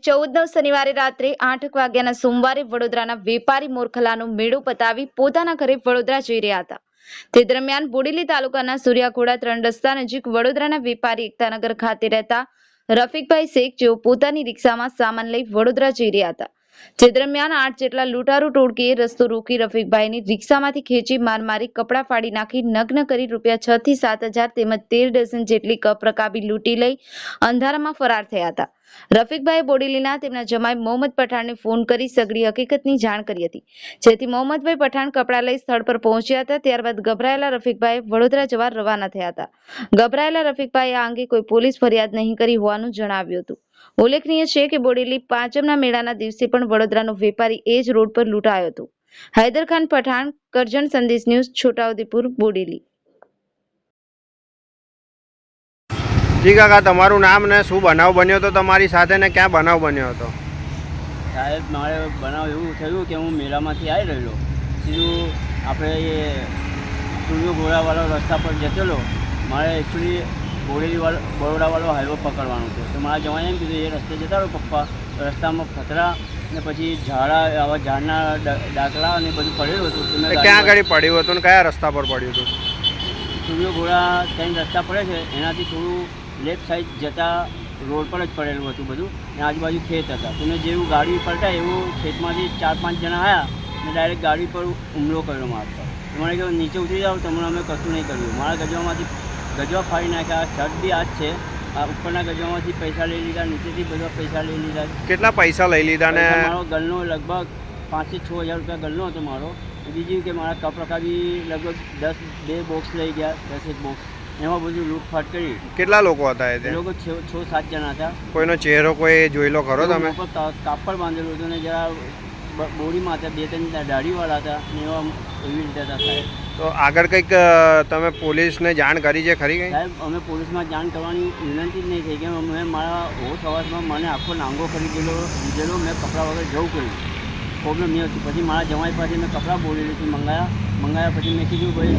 14 શનિવારે રાત્રે 8 વાગ્યાના સોમવારે વડોદરાના વેપારી મોરખલાનો મેળો પતાવી પોતાના ઘરે વડોદરા જઈ રહ્યા હતા. તે દરમિયાન બોડેલી તાલુકાના સૂર્યાખોડા 3 રસ્તા નજીક વડોદરાના વેપારી એકતાનગર ખાતે રહેતા રફીકભાઈ શેખ જેઓ પોતાની રિક્ષામાં સામાન લઈ વડોદરા જઈ રહ્યા હતા. જે દરમિયાન 8 જેટલા લૂંટારૂ ટોળકીએ રસ્તો રોકી રફીકભાઈની રિક્ષામાંથી ખેંચી માર મારી કપડાં ફાડી નાખી નગ્ન કરી રૂપિયા 6 થી 7 હજાર તેમજ 13 ડઝન જેટલી કપ રકાબી લૂંટી લઈ અંધારામાં ફરાર થયા હતા. રફીકભાઈએ બોડેલીના તેમના જમાઈ મોહમ્મદ પઠાણને ફોન કરી સઘળી હકીકતની જાણ કરી હતી, જેથી મોહમ્મદભાઈ પઠાણ કપડાં લઈ સ્થળ પર પહોંચ્યા હતા. ત્યારબાદ ગભરાયેલા રફીકભાઈ વડોદરા જવા રવાના થયા હતા. ગભરાયેલા રફીકભાઈએ આ અંગે કોઈ પોલીસ ફરિયાદ નહીં કરી હોવાનું જણાવ્યું હતું. ઉલ્લેખનીય છે કે બોડેલી પાંચમના મેળાના દિવસે પણ વડોદરાનો વેપારી એ જ રોડ પર લૂંટાયો હતો. હૈદરખાન પઠાણ, કરજણ સંદેશ ન્યૂઝ, છોટાઉદેપુર, બોડેલી. જી કાકા, તમારું નામ ને શું બનાવ બન્યો હતો તમારી સાથે ને ક્યાં બનાવ બન્યો હતો? સાહેબ, મારે બનાવ એવું થયું કે હું મેળામાંથી આવી રહેલો, સીધું આપણે એ સૂર્ય ઘોડાવાળો રસ્તા પર જતેલો. મારે એકચ્યુઅલી બરોડાવાળો હાઈવે પકડવાનો હતો. તો મારા જવાને એમ કીધું એ રસ્તે જતા રહો પપ્પા. રસ્તામાં પથરા ને પછી ઝાડા, આવા ઝાડના ડાકલા અને બધું પડેલું હતું. ક્યાં આગળ પડ્યું હતું ને કયા રસ્તા પર પડ્યું હતું? સૂર્ય ઘોડા ત્યાં રસ્તા પડે છે એનાથી થોડું લેફ્ટ સાઈડ જતા રોડ પર જ પડેલું હતું બધું, ને આજુબાજુ ખેત હતા. તો મેં જેવું ગાડી પલટાય એવું ખેતમાંથી 4-5 જણા આવ્યા ને ડાયરેક્ટ ગાડી પર હુમલો કર્યો મારા પર. મને કહ્યું નીચે ઉતરી જાઓ, તમને અમે કશું નહીં કર્યું. મારા ગજવામાંથી ગજવા ફાડી નાખ્યા. શર્ટ બી આ જ છે. આ ઉપરના ગજવામાંથી પૈસા લઈ લીધા, નીચેથી બધા પૈસા લઈ લીધા. કેટલા પૈસા લઈ લીધા? ને મારો ગલનો લગભગ 5 થી 6 હજાર રૂપિયા ગલનો હતો મારો. બીજું કે મારા કપ રકાબી લગભગ 2 બોક્સ લઈ ગયા, 10 બોક્સ. એમાં બધું લૂંટફાટ કરી. કેટલા લોકો હતા એ લોકો 6-7 જણા હતા. કોઈનો ચહેરો કોઈ જોયેલો ખરો તમે? કાપડ બાંધેલું હતું ને જરા બોડીમાં હતા, 2-3 દાઢીવાળા હતા ને એવા એવી રીતે હતા સાહેબ. તો આગળ કંઈક તમે પોલીસને જાણ કરી છે ખરી? કંઈ સાહેબ, અમે પોલીસમાં જાણ કરવાની વિનંતી જ નહીં થઈ કે મેં મારા હોશ અવાજમાં મને આખો નાંગો કરી દીધેલો. મેં કપડાં વગર જવું કર્યું, પ્રોબ્લેમ નહીં હતી. પછી મારા જમાઈ પાસે મેં કપડાં બોલેલીથી મંગાયા. પછી મેં કીધું ભાઈ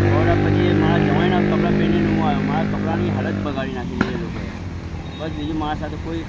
બરોડા પછી મારા જમાઈના કપડાં પહેરીને હું આવ્યો. મારા કપડાની હાલત બગાડી નાખી એ લોકોએ. બસ બીજું મારા સાથે કોઈ